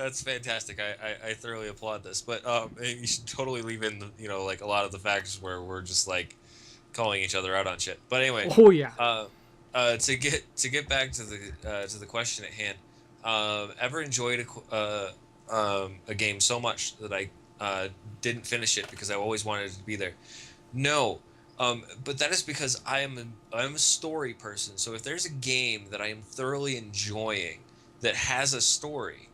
That's fantastic. I thoroughly applaud this. But you should totally leave in like a lot of the factors where we're just like calling each other out on shit. But anyway, Oh yeah. uh, to get back to the question at hand, ever enjoyed a game so much that I didn't finish it because I always wanted it to be there? No. But that is because I'm a story person. So if there's a game that I am thoroughly enjoying that has a story,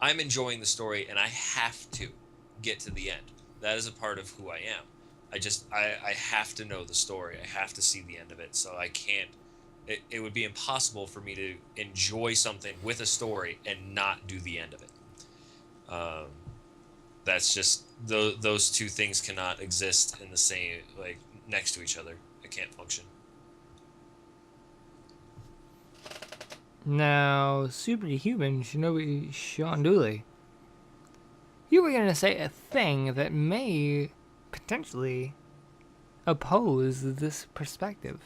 I'm enjoying the story and I have to get to the end. That is a part of who I am. I have to know the story. I have to see the end of it. So I can't it would be impossible for me to enjoy something with a story and not do the end of it. Um, that's just those two things cannot exist in the same like next to each other. It can't function. Now, Superhuman, Shinobi Sean Dooley. You were going to say a thing that may potentially oppose this perspective.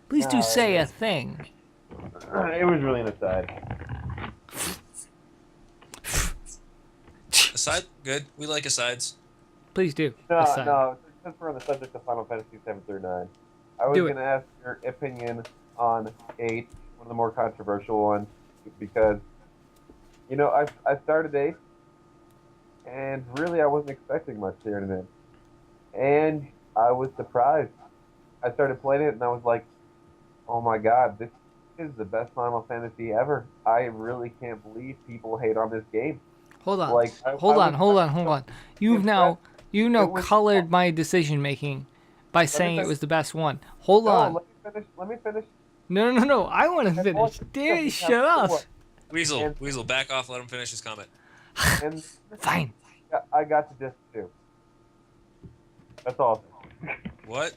Please do No, say a thing. it was really an aside. Aside, good. We like asides. Please do. No, Aside. no. Since we're on the subject of Final Fantasy 7 through 9, I was Do going it. to ask your opinion on 8, one of the more controversial ones, because I started 8, and really I wasn't expecting much here in it, and I was surprised. I started playing it, and I was like, "Oh my God, this is the best Final Fantasy ever." I really can't believe people hate on this game. Hold on. Like I Hold on. was Hold on. Hold on. You've impressed. now you know It was. colored my decision making by Let me saying it finish. was the best one. Hold No, on. let me finish. Let me finish. No, no, no, no. I want to And all finish. because Damn it, we have shut up. four. Weasel, And Weasel, back off. Let him finish his comment. and Fine. I got to disc 2. That's all. What?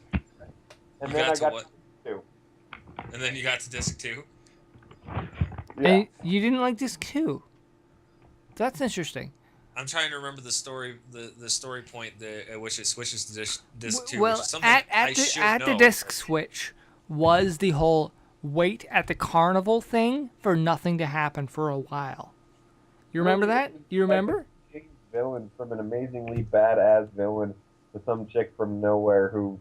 And You then got I to got what? to disc 2. And then you got to disc two. Yeah. And you didn't like disc 2. That's interesting. I'm trying to remember the story point at which it switches to disc two, which Well, is something at I at the should at the know. disc switch was the whole wait at the carnival thing for nothing to happen for a while. You remember Really, it that? was You like remember? a changed villain from an amazingly badass villain to some chick from nowhere who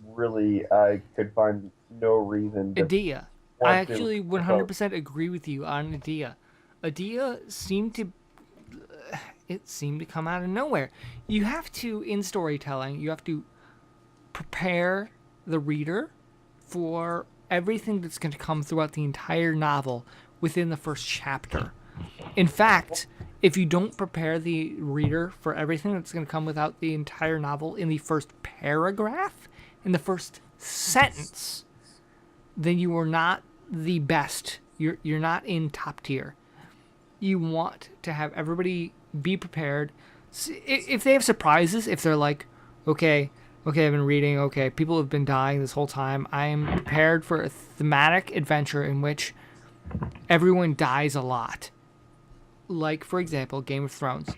really I could find no reason to Adia. I want to actually oppose. 100% agree with you on Adia. Adia seemed to it seemed to come out of nowhere. You have to in storytelling, you have to prepare the reader for everything that's going to come throughout the entire novel within the first chapter. In fact, if you don't prepare the reader for everything that's going to come without the entire novel in the first paragraph, in the first sentence, then you are not the best. You're not in top tier. You want to have everybody be prepared. If they have surprises, if they're like, okay, okay, I've been reading, okay, people have been dying this whole time. I am prepared for a thematic adventure in which everyone dies a lot. Like, for example, Game of Thrones.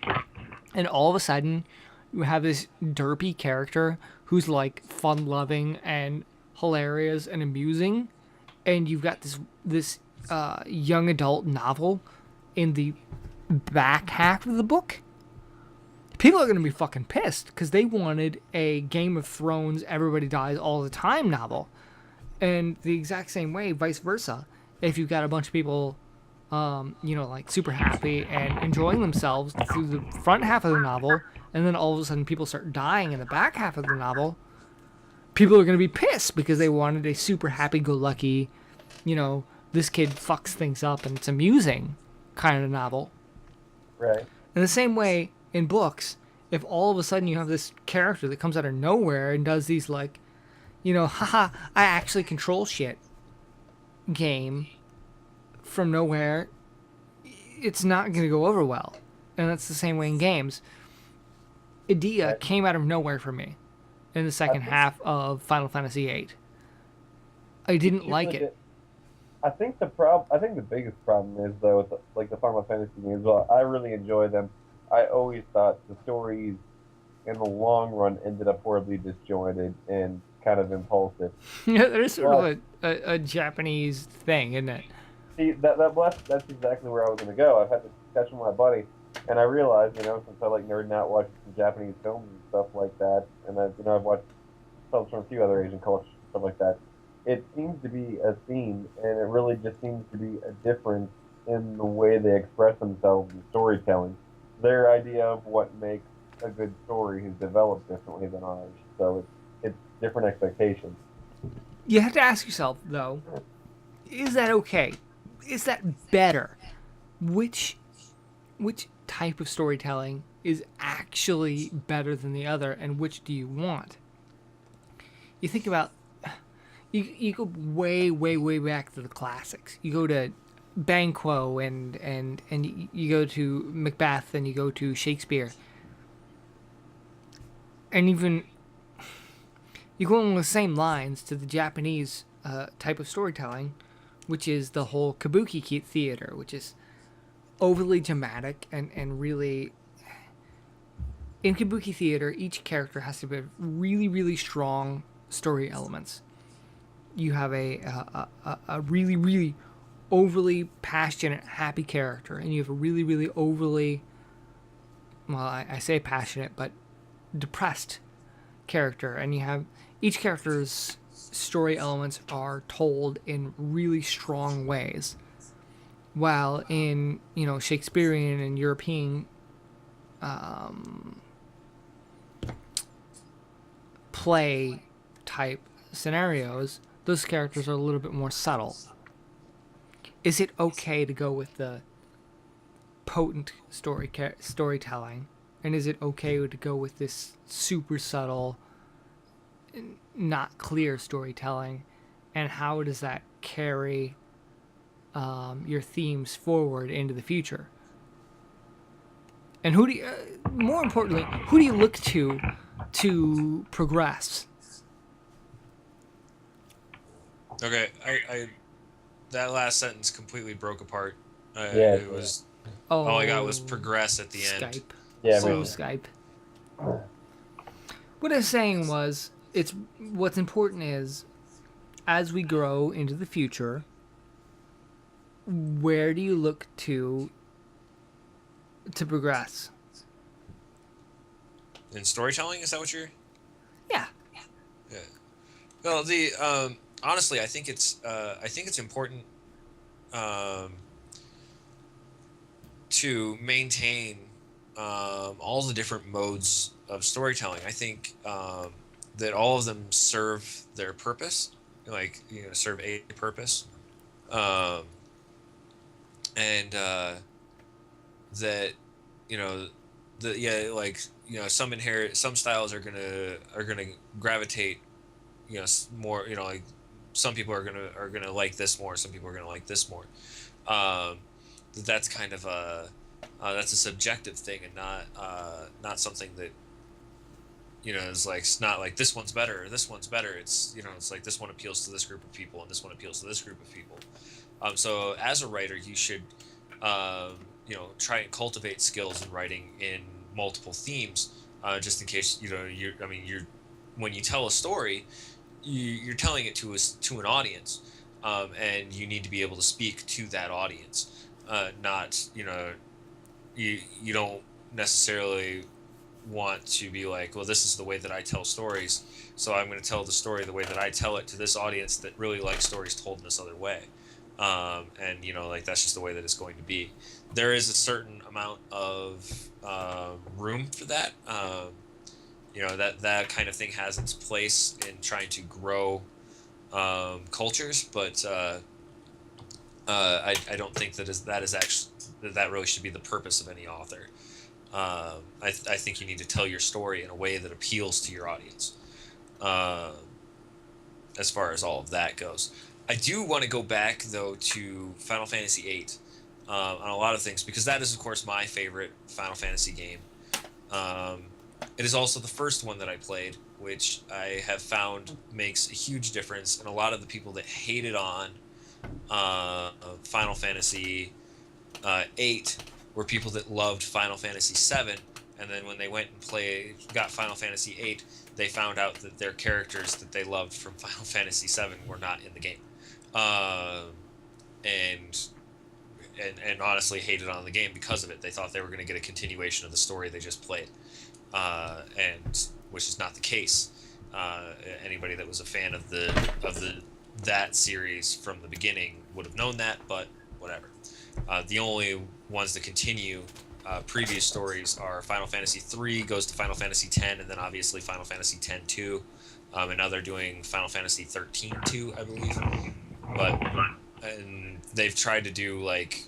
And all of a sudden, you have this derpy character who's like fun loving and hilarious and amusing. And you've got this young adult novel in the back half of the book. People are going to be fucking pissed because they wanted a Game of Thrones, everybody dies all the time novel. And the exact same way, vice versa. If you've got a bunch of people, like super happy and enjoying themselves through the front half of the novel, and then all of a sudden people start dying in the back half of the novel, people are going to be pissed because they wanted a super happy go lucky, you know, this kid fucks things up and it's amusing kind of novel. Right. In the same way, in books, if all of a sudden you have this character that comes out of nowhere and does these like, haha, I actually control shit game from nowhere, it's not going to go over well. And that's the same way in games. Idea Right. came out of nowhere for me in the I second think half of Final Fantasy VIII. I didn't you like really it. did. I think the biggest problem is though with the Final Fantasy games. Well, I really enjoy them. I always thought the stories in the long run ended up horribly disjointed and kind of impulsive. Yeah, there's sort of But a Japanese thing, isn't it? See, that's exactly where I was gonna go. I've had this discussion with my buddy, and I realized, since I like nerding out watching some Japanese films and stuff like that, and I've watched films from a few other Asian cultures and stuff like that. It seems to be a theme, and it really just seems to be a difference in the way they express themselves in storytelling. Their idea of what makes a good story has developed differently than ours, so it's different expectations. You have to ask yourself though, is that okay? Is that better? Which which type of storytelling is actually better than the other, and which do you want? You think about you go way back to the classics. You go to Banquo and you go to Macbeth and you go to Shakespeare, and even you go along the same lines to the Japanese type of storytelling, which is the whole kabuki theater, which is overly dramatic and really. In kabuki theater, each character has to have really strong story elements. You have a really overly passionate, happy character, and you have a really overly, well, I say passionate, but depressed character, and you have each character's story elements are told in really strong ways. While in Shakespearean and European play type scenarios, those characters are a little bit more subtle. Is it okay to go with the potent storytelling, and is it okay to go with this super subtle, not clear storytelling, and how does that carry your themes forward into the future? And more importantly, who do you look to progress? Okay, I that last sentence completely broke apart. Yeah, It was Oh, all I got was progress at the Skype. end. yeah, Oh, So Skype. What I was saying was, it's what's important is, as we grow into the future, where do you look to progress? in storytelling, is that what you're? Yeah. Yeah. Well, the honestly, I think it's important um, to maintain all the different modes of storytelling. I think that all of them serve their purpose, like serve a purpose, um, and that you know the like some styles are gonna gravitate more like some people are gonna like this more, some people are gonna like this more. um that's kind of that's a subjective thing, and not something that is like, it's not like this one's better or this one's better. It's like this one appeals to this group of people and this one appeals to this group of people. So as a writer, you should try and cultivate skills in writing in multiple themes, just in case you're when you tell a story, you're telling it to an audience, and you need to be able to speak to that audience. Not you don't necessarily want to be like, well, this is the way that I tell stories, so I'm going to tell the story the way that I tell it to this audience that really likes stories told in this other way. And like, that's just the way that it's going to be. There is a certain amount of room for that. That kind of thing has its place in trying to grow cultures, but I don't think that is actually that really should be the purpose of any author. I think you need to tell your story in a way that appeals to your audience. Um, as far as all of that goes, I do want to go back though to Final Fantasy VIII, on a lot of things, because that is of course my favorite Final Fantasy game. Um, it is also the first one that I played, which I have found makes a huge difference. And a lot of the people that hated on Final Fantasy VIII were people that loved Final Fantasy VII, and then when they went and got Final Fantasy VIII, they found out that their characters that they loved from Final Fantasy VII were not in the game. and and honestly hated on the game because of it. They thought they were going to get a continuation of the story they just played, and which is not the case. Anybody that was a fan of the that series from the beginning would have known that, but whatever. The only ones that continue previous stories are Final Fantasy III goes to Final Fantasy X, and then obviously Final Fantasy X-2, and now they're doing Final Fantasy 13-2, I believe. But and they've tried to do like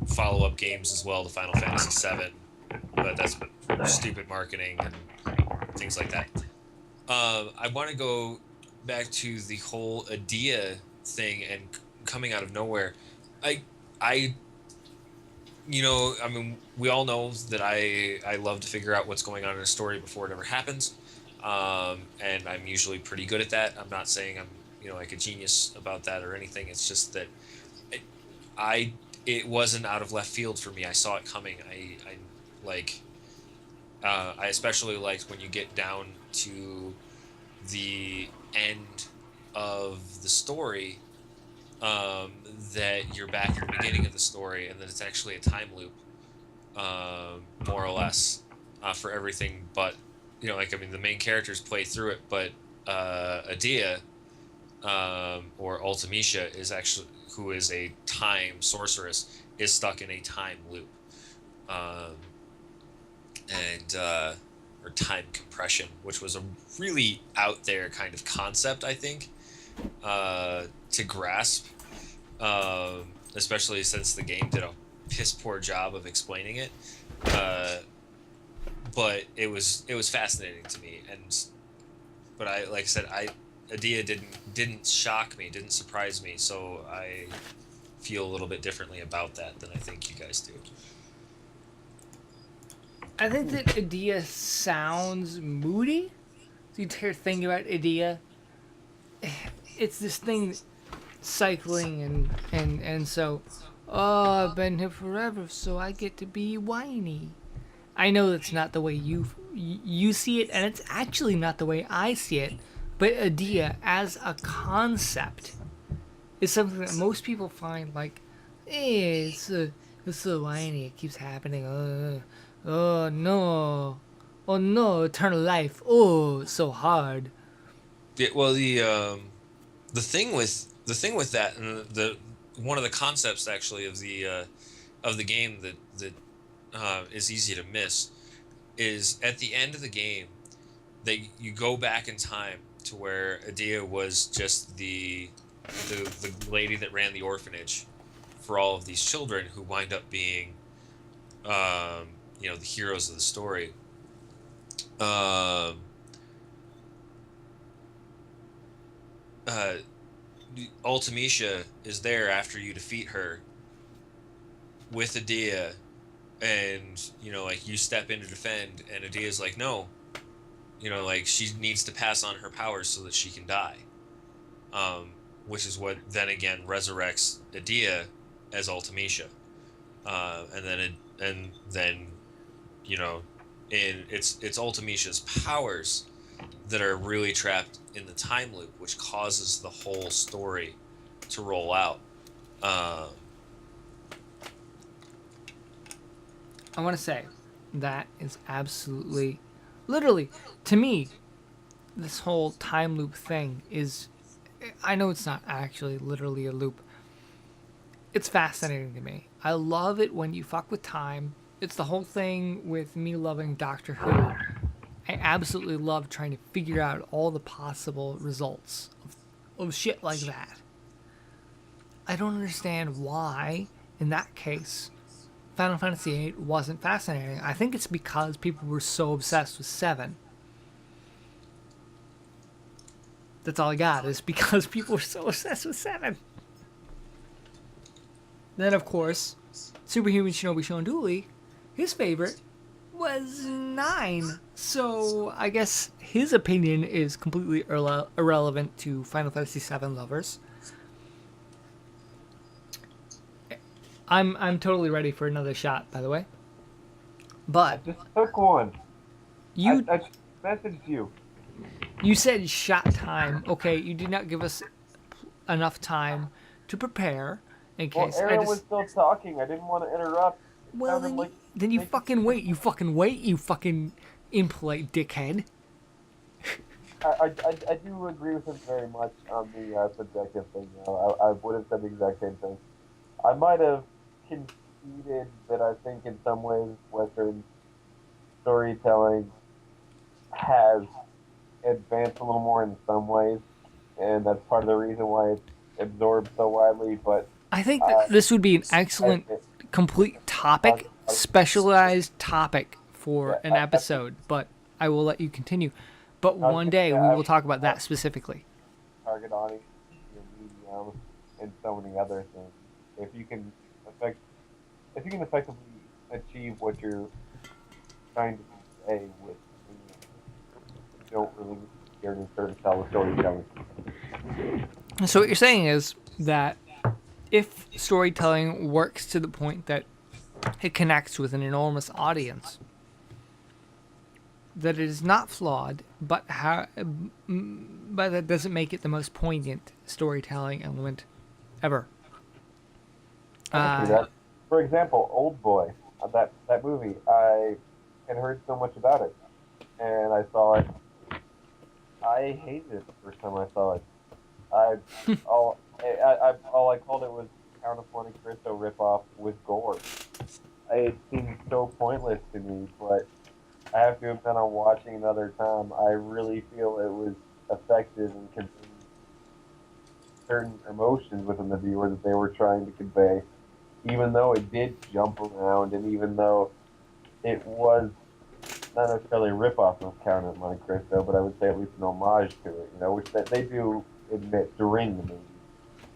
follow-up games as well to Final Fantasy VII, but that's stupid marketing and things like that. I want to go back to the whole Adia thing and coming out of nowhere. I, I mean, we all know that I love to figure out what's going on in a story before it ever happens, and I'm usually pretty good at that. I'm not saying I'm like a genius about that or anything. It's just that I it wasn't out of left field for me. I saw it coming. I like. I especially liked when you get down to the end of the story, that you're back at the beginning of the story, and that it's actually a time loop, more or less, for everything. But like I mean, the main characters play through it, but Adia, or Ultimecia, is actually who is a time sorceress, is stuck in a time loop. Um, and or time compression, which was a really out there kind of concept, I think, to grasp, especially since the game did a piss poor job of explaining it. But it was fascinating to me, but like I said, Adia didn't shock me, didn't surprise me, so I feel a little bit differently about that than I think you guys do. I think that Adia sounds moody. The entire thing about Adia, it's this thing cycling and so, oh, I've been here forever, so I get to be whiny. I know that's not the way you see it, and it's actually not the way I see it. But Adia as a concept is something that most people find like, it's so whiny. It keeps happening. Oh no, oh no, eternal life. Oh, it's so hard. Yeah, well, the thing with that, and the one of the concepts actually of the game that is easy to miss, is at the end of the game, you go back in time to where Adia was just the lady that ran the orphanage for all of these children who wind up being, the heroes of the story. Um, uh, Ultimecia is there after you defeat her with Adia, and like you step in to defend, and Adia's like, no, like she needs to pass on her powers so that she can die. Which is what then again resurrects Adia as Ultimecia, and then it's Ultimecia's powers that are really trapped in the time loop, which causes the whole story to roll out. I want to say that is absolutely, literally, to me, this whole time loop thing is. I know it's not actually literally a loop. It's fascinating to me. I love it when you fuck with time. It's the whole thing with me loving Doctor Who. I absolutely love trying to figure out all the possible results of shit like that. I don't understand why, in that case, Final Fantasy VIII wasn't fascinating. I think it's because people were so obsessed with 7. That's all I got, is because people were so obsessed with 7. Then, of course, Superhuman Shinobi Shonduli, his favorite, was 9. So I guess his opinion is completely irrelevant to Final Fantasy VII lovers. I'm totally ready for another shot, by the way. But I just took one. you I messaged you. you said shot time. Okay, you did not give us enough time to prepare, in Well, case I Aaron was just. still talking. I didn't want to interrupt. It Well, sounded like then you like fucking wait. You fucking wait. You fucking impolite dickhead. I do agree with him very much on the subjective thing. I would have said the exact same thing. I might have conceded that I think in some ways Western storytelling has advanced a little more in some ways, and that's part of the reason why it's absorbed so widely. But I think that I, this would be an I excellent, admit, complete topic, I, specialized topic for yeah, an I think episode. But I will let you continue. But I was one gonna day say we I will talk about have that specifically. target audience, your medium, and so many other things. If you can affect, if you can effectively achieve what you're trying to convey with medium, you don't really need to be scared and start to tell a storytelling. So what you're saying is that if storytelling works to the point that it connects with an enormous audience, that it is not flawed, but that doesn't make it the most poignant storytelling element ever. I can see Uh, that. For example, Old Boy, that movie, I had heard so much about it, and I saw it. I hated it the first time I saw it. I all I called it was Count of Monte Cristo ripoff with gore. It seemed so pointless to me, but I have to admit, on watching another time, I really feel it was effective in conveying certain emotions within the viewer that they were trying to convey, even though it did jump around, and even though it was not necessarily a ripoff of Count of Monte Cristo, but I would say at least an homage to it, which that they do admit during the movie.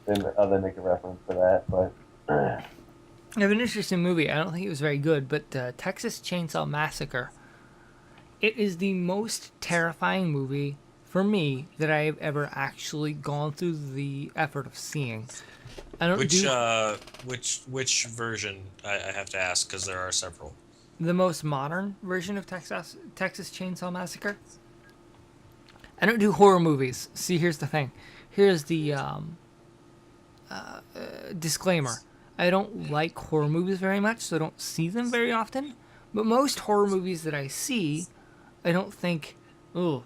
Then they make a reference to that, but I have an interesting movie. I don't think it was very good, but Texas Chainsaw Massacre. It is the most terrifying movie for me that I have ever actually gone through the effort of seeing. I don't Which do which version I have to ask because there are several. the most modern version of Texas Chainsaw Massacre. I don't do horror movies. See, here's the thing. Here's the disclaimer. I don't like horror movies very much, so I don't see them very often. But most horror movies that I see, I don't think, oh,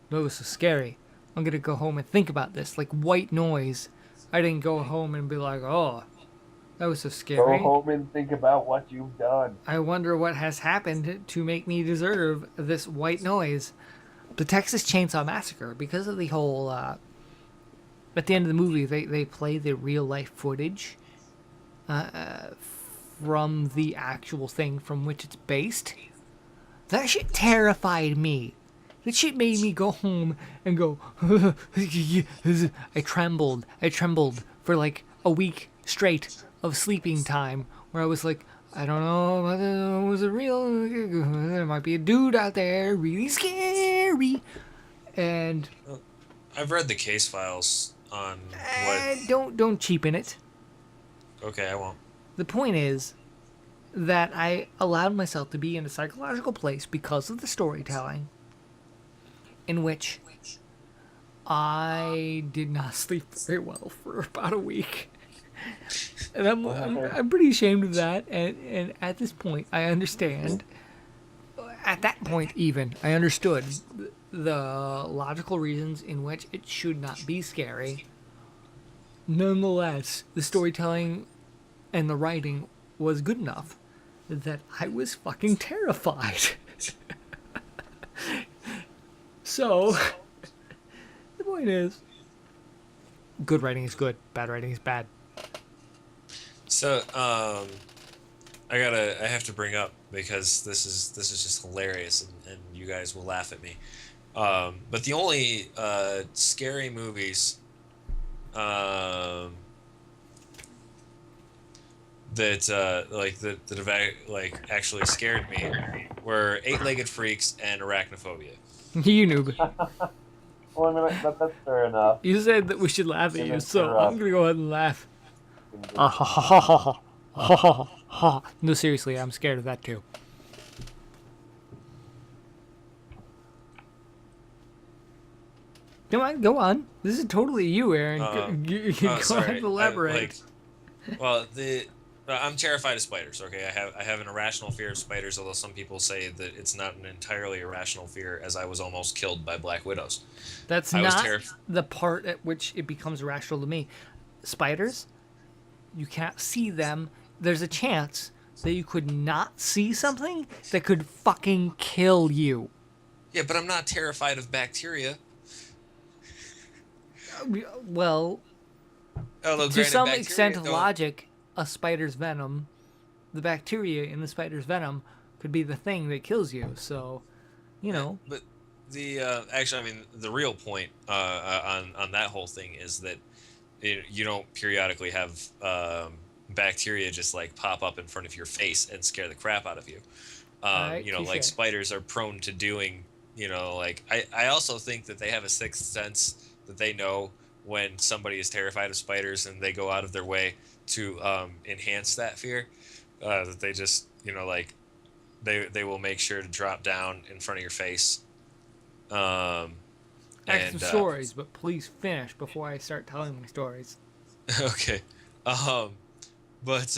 that was so scary. I'm gonna go home and think about this. Like White Noise. I didn't go home and be like, oh, that was so go scary. home and think about what you've done. I wonder what has happened to make me deserve this white noise. The Texas Chainsaw Massacre, because of the whole, at the end of the movie, they play the real life footage from the actual thing from which it's based. That shit terrified me. That shit made me go home and go, I trembled. I trembled for like a week straight of sleeping time where I was like, I don't know whether it was a real, there might be a dude out there really scary. And I've read the case files on what. don't cheapen it. Okay, I won't. The point is that I allowed myself to be in a psychological place because of the storytelling in which I did not sleep very well for about a week. And I'm pretty ashamed of that. And at this point, I understand. At that point, even, I understood the logical reasons in which it should not be scary. Nonetheless, the storytelling and the writing was good enough that I was fucking terrified. So, the point is, good writing is good, bad writing is bad. So, I have to bring up because this is just hilarious, and you guys will laugh at me. But the only scary movies that have actually scared me were Eight-Legged Freaks and Arachnophobia. You noob. Well, I mean, that's fair enough. You said that we should laugh at you, so I'm gonna go ahead and laugh. No, seriously, I'm scared of that too. Come on, go on. This is totally you, Aaron. Go ahead and elaborate. Well, I'm terrified of spiders. Okay, I have an irrational fear of spiders. Although some people say that it's not an entirely irrational fear, as I was almost killed by black widows. That's I was not terrified. the part at which it becomes irrational to me. Spiders, you can't see them. There's a chance that you could not see something that could fucking kill you. Yeah, but I'm not terrified of bacteria. Well, Although, to granted, some extent bacteria of don't. logic, a spider's venom, the bacteria in the spider's venom, could be the thing that kills you. So, you know, But the actually, I mean, the real point on that whole thing is that you don't periodically have bacteria just like pop up in front of your face and scare the crap out of you. all right, Like touche. spiders are prone to doing. Like I also think that they have a sixth sense that they know when somebody is terrified of spiders, and they go out of their way to enhance that fear. That they just like they will make sure to drop down in front of your face. Um, I have some and stories, but please finish before I start telling my stories. okay, um, but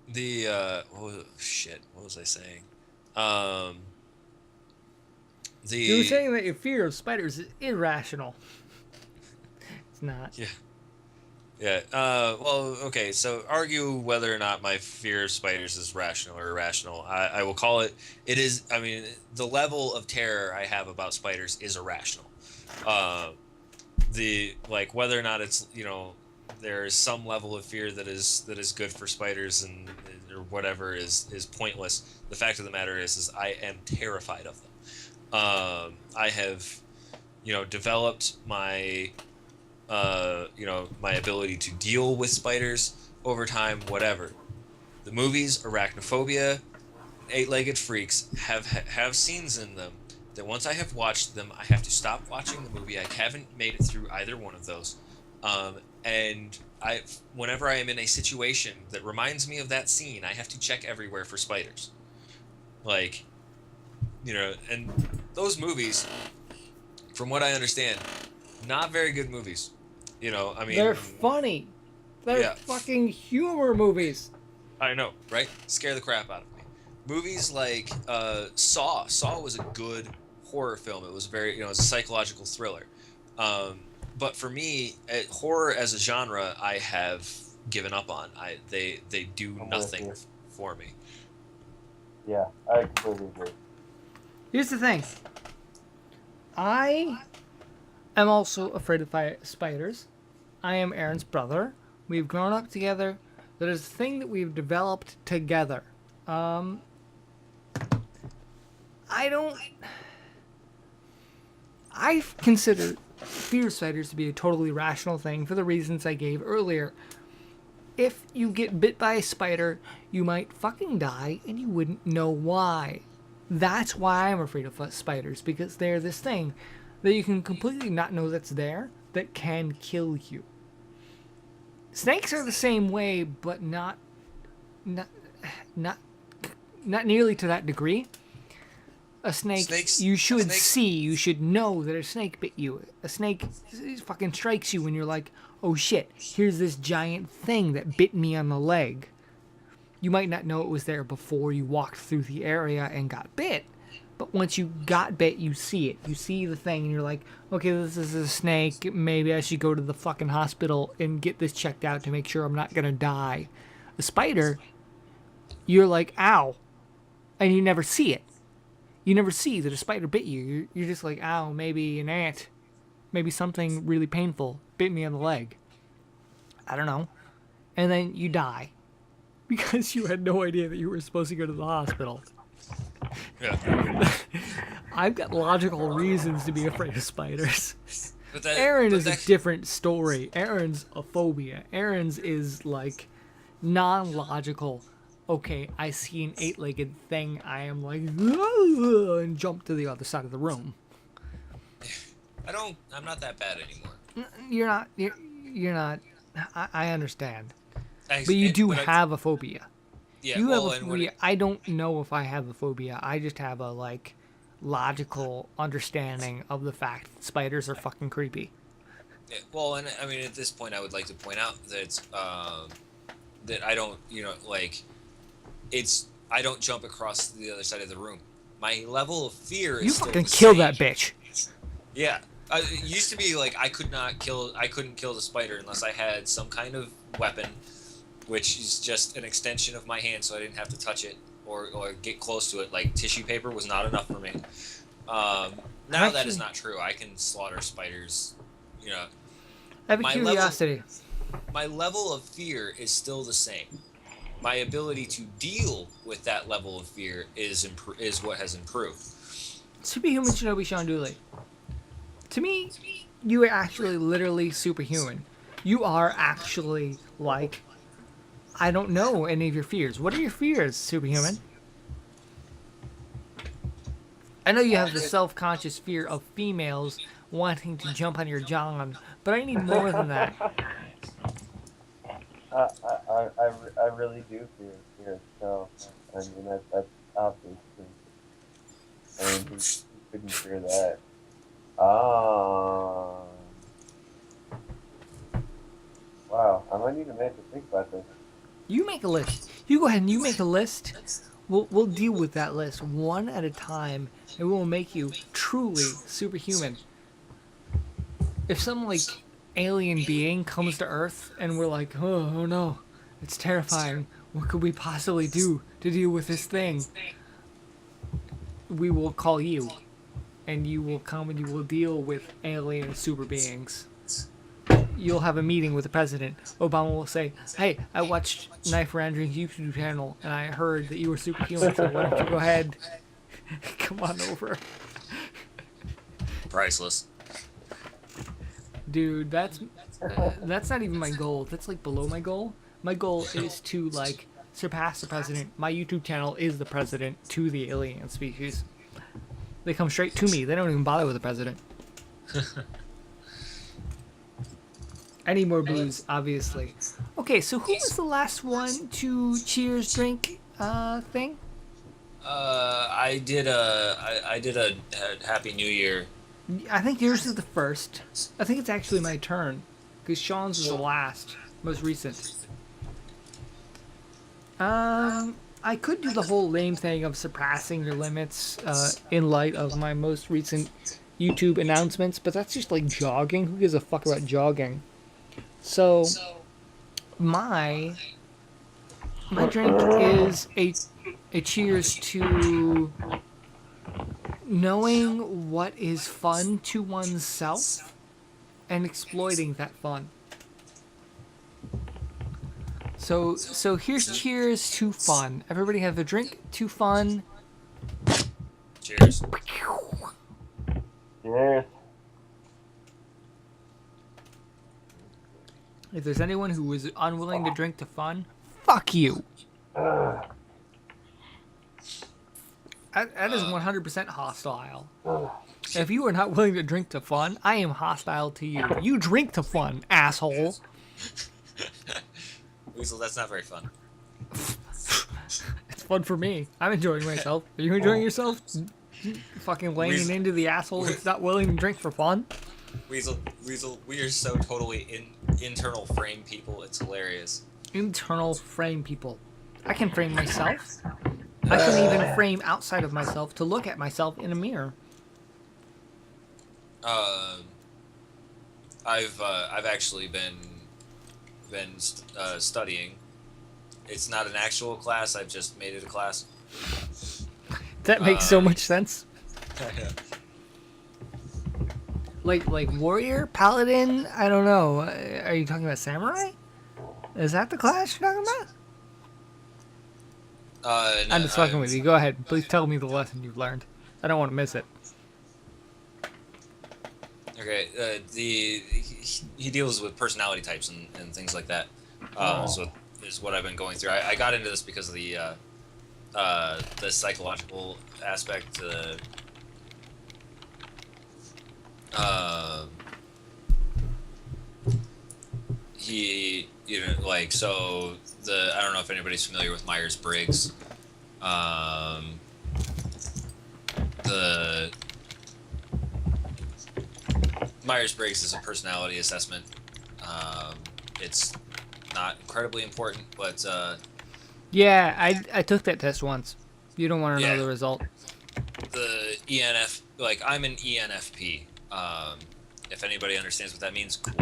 the shit, what was I saying? Um, You were the saying that your fear of spiders is irrational. It's not. yeah. Yeah. Well, okay. So argue whether or not my fear of spiders is rational or irrational. I will call it. It is. I mean, the level of terror I have about spiders is irrational. Uh, the like whether or not it's there is some level of fear that is good for spiders and or whatever is pointless. The fact of the matter is I am terrified of them. I have developed my ability to deal with spiders over time, whatever. The movies, Arachnophobia, Eight-Legged Freaks have scenes in them that once I have watched them, I have to stop watching the movie. I haven't made it through either one of those, and whenever I am in a situation that reminds me of that scene, I have to check everywhere for spiders. Like, and those movies, from what I understand, not very good movies. I mean, They're funny. They're yeah, fucking humor movies. I know, right? Scare the crap out of me. Movies like Saw. Saw was a good horror film. It was very, it was a psychological thriller. Um, but for me, horror as a genre, I have given up on. They do I'm with nothing you. for me. Yeah, I completely agree. Here's the thing. I am also afraid of spiders. I am Aaron's brother. We've grown up together. That is a thing that we've developed together. Um, I don't. I consider fear of spiders to be a totally rational thing for the reasons I gave earlier. If you get bit by a spider, you might fucking die and you wouldn't know why. That's why I'm afraid of spiders, because they're this thing that you can completely not know that's there that can kill you. Snakes are the same way, but not not not nearly to that degree. A snake, Snakes. you should Snakes. see, you should know that a snake bit you. A snake fucking strikes you when you're like, oh shit, here's this giant thing that bit me on the leg. You might not know it was there before you walked through the area and got bit, but once you got bit, you see it. You see the thing and you're like, okay, this is a snake. Maybe I should go to the fucking hospital and get this checked out to make sure I'm not gonna die. A spider, you're like, ow, and you never see it. You never see that a spider bit you. You're just like, ow, maybe an ant. Maybe something really painful bit me on the leg. I don't know. And then you die. Because you had no idea that you were supposed to go to the hospital. Yeah. I've got logical reasons to be afraid of spiders. But that. Aaron But is a that. different story. Aaron's a phobia. Aaron's is like non-logical. Okay, I see an eight-legged thing. I am like, and jump to the other side of the room. I'm not that bad anymore. You're not. You're not. I understand, I, but you it- do but I- have a phobia. Yeah. You Well, have a and when phobia. I don't know if I have a phobia. I just have a logical understanding of the fact that spiders are fucking creepy. Yeah, well, and I mean, at this point, I would like to point out that that I don't, like I don't jump across the other side of the room. My level of fear You is still fucking the kill same. that bitch. Yeah, it used to be like I couldn't kill the spider unless I had some kind of weapon, which is just an extension of my hand, so I didn't have to touch it or get close to it. Like tissue paper was not enough for me. Now that is Actually, not true. I can slaughter spiders. You know, I have a my level curiosity. my level of fear is still the same. My ability to deal with that level of fear is what has improved. Superhuman Shinobi Sean Dooley. To me, you are actually literally superhuman. You are actually like, I don't know any of your fears. What are your fears, superhuman? I know you have the self-conscious fear of females wanting to jump on your john, but I need more than that. I really do fear. So, I mean, that's obvious. I mean, who couldn't fear that? Um, wow, I might need a minute to think about this. You make a list. You go ahead and you make a list. We'll deal with that list one at a time, and we will make you truly superhuman. If some like alien being comes to Earth and we're like, oh no, it's terrifying. What could we possibly do to deal with this thing? We will call you, and you will come and you will deal with alien super beings. You'll have a meeting with the president. Obama will say, "Hey, I watched Knife Rangering's YouTube channel, and I heard that you were superhuman. So why don't you go ahead, come on over, Priceless. dude?" That's not even my goal. That's like below my goal. My goal is to like surpass the president. My YouTube channel is the president to the alien species. They come straight to me. They don't even bother with the president. Any more booze, obviously. Okay, so who was the last one to cheers drink thing? I did a Happy New Year. I think yours is the first. I think it's actually my turn. Because Sean's was the last. Most recent. I could do the whole lame thing of surpassing your limits in light of my most recent YouTube announcements, but that's just like jogging. Who gives a fuck about jogging? So, my drink is a cheers to knowing what is fun to oneself and exploiting that fun. So here's cheers to fun. Everybody have a drink to fun. Cheers. Cheers. If there's anyone who is unwilling to drink to fun, fuck you. That is 100% hostile. If you are not willing to drink to fun, I am hostile to you. You drink to fun, asshole. Weasel, that's not very fun. It's fun for me. I'm enjoying myself. Are you enjoying yourself? Fucking laying Weasel- into the asshole that's not willing to drink for fun? Weasel, we are so totally internal frame people. It's hilarious. Internal frame people. I can frame myself. I can even frame outside of myself to look at myself in a mirror. I've actually been studying. It's not an actual class. I've just made it a class. That makes so much sense. Like warrior, paladin. I don't know. Are you talking about samurai? Is that the class you're talking about? No, I'm just fucking with you. Go ahead. Please tell me the lesson you've learned. I don't want to miss it. Okay. He deals with personality types and things like that. So is what I've been going through. I got into this because of the psychological aspect. He, like, so I don't know if anybody's familiar with Myers-Briggs. The Myers-Briggs is a personality assessment. It's not incredibly important, but Yeah, I took that test once. You don't want to know yeah, the result. the ENF, like I'm an ENFP. If anybody understands what that means, cool.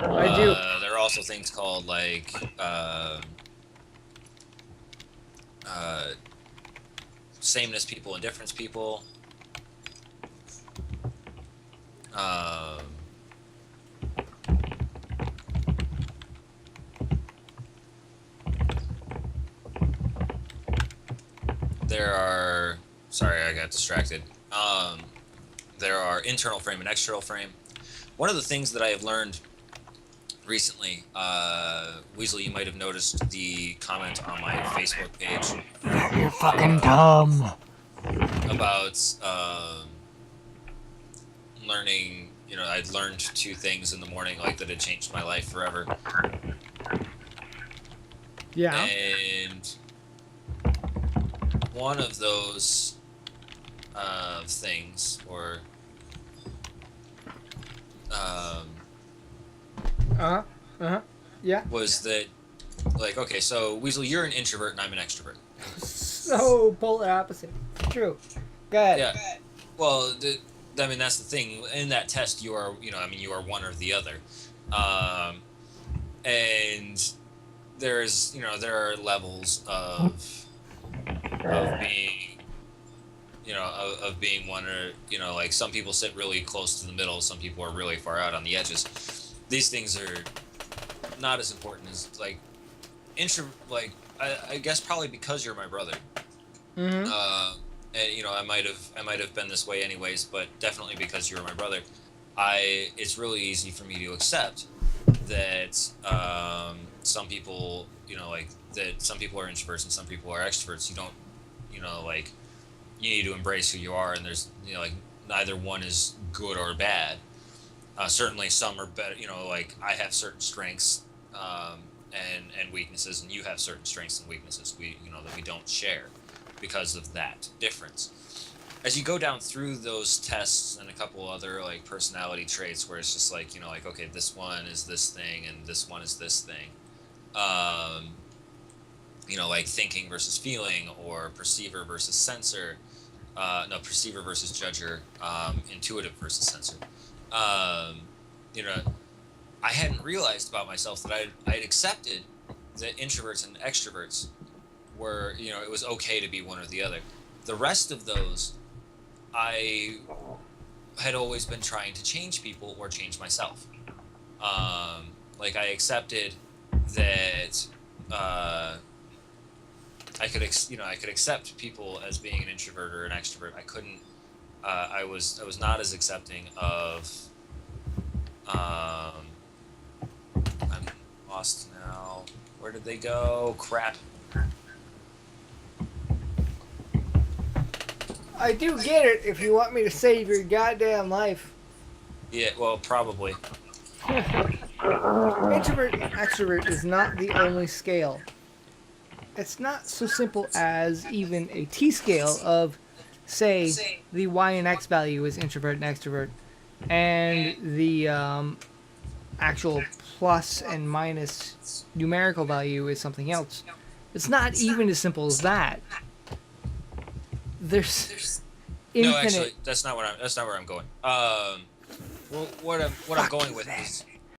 I do. There are also things called like sameness people and difference people. There are. Sorry, I got distracted. There are internal frame and external frame. One of the things that I have learned recently, Weasel, you might have noticed the comment on my Facebook page You're fucking dumb. about learning. You know, I'd learned 2 things in the morning, like that had changed my life forever. Yeah. And one of those things, or Yeah. was that, like, okay, so Weasel, you're an introvert and I'm an extrovert. So polar opposite. True. Go ahead. Yeah. Well, I mean, that's the thing. In that test, you are, you are one or the other. And there's, there are levels of being, of being one or, like some people sit really close to the middle. Some people are really far out on the edges. These things are not as important as like I guess probably because you're my brother. Mm-hmm. And I might have been this way anyways, but definitely because you're my brother, it's really easy for me to accept that some people, that some people are introverts and some people are extroverts. You don't, you need to embrace who you are, and there's, neither one is good or bad. Certainly some are better, like I have certain strengths and weaknesses, and you have certain strengths and weaknesses that we don't share because of that difference. As you go down through those tests and a couple other like personality traits where it's just like, okay, this one is this thing and this one is this thing. Like thinking versus feeling, or perceiver versus sensor. Perceiver versus judger, intuitive versus sensor. I hadn't realized about myself that I'd accepted that introverts and extroverts were, it was okay to be one or the other. The rest of those, I had always been trying to change people or change myself. Like I accepted that I could accept people as being an introvert or an extrovert. I couldn't. I was not as accepting of. I'm lost now. Where did they go? Crap. I do get it if you want me to save your goddamn life. Yeah, well, probably. Introvert and extrovert is not the only scale. It's not so simple as even a T-scale of, say, the Y and X value is introvert and extrovert, and the actual plus and minus numerical value is something else. It's not even as simple as that. There's infinite. No, actually, that's not where I'm going. Well, what I'm going with is